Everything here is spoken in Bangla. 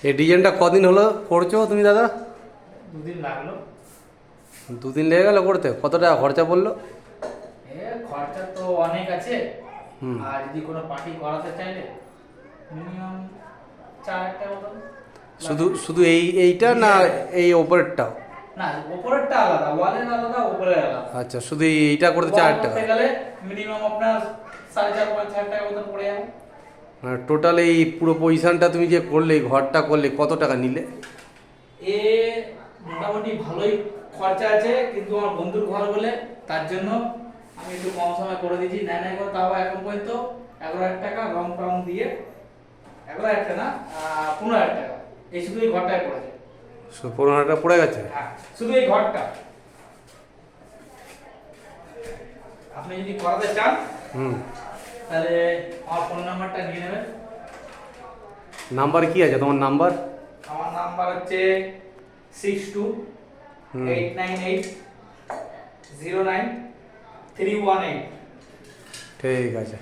এই ডিজাইনটা কদিন হলো করছো তুমি দাদা? 2 দিন লাগলো। 2 দিন লেগে গেল করতে? কত টাকা খরচা পড়লো? খরচা তো অনেক আছে। হুম। আর যদি কোনো পার্টি করাতে চাইলে মিনিমাম 4,000 টাকা মতো শুধু লাগবে। শুধু এইটা না এই ওপরেরটাও? না, উপরেরটা আলাদা, ওয়ালের আলাদা, উপরের আলাদা। আচ্ছা, শুধু এইটা করতে ওয়াল 4,000 টাকা? করতে গেলে মিনিমাম আপনার 4,500-5,000 টাকা মতন পড়ে যাবে। মানে টোটাল এই পুরো পজিশনটা তুমি যে করলে, এই ঘরটা করলে, কত টাকা নিলে? এ মোটামুটি ভালোই খরচা আছে, কিন্তু আমার বন্ধুর ঘর বলে তার জন্য আমি একটু কম সময় করে দিয়েছি। নেয় নাই করে তাও এখন পর্যন্ত 11,000 টাকা রং টং দিয়ে, 11,000 টাকা না, 15,000 টাকা এই শুধু এই ঘরটায় পড়েছে। 15,000 টাকা পড়ে গেছে? হ্যাঁ, শুধু এই ঘরটা। আপনি যদি করাতে চান হুম। তাহলে আমার ফোন নাম্বারটা নিয়ে নেবেন। নাম্বার কি আছে তোমার নাম্বার? আমার নাম্বার হচ্ছে 6289809318। ঠিক আছে।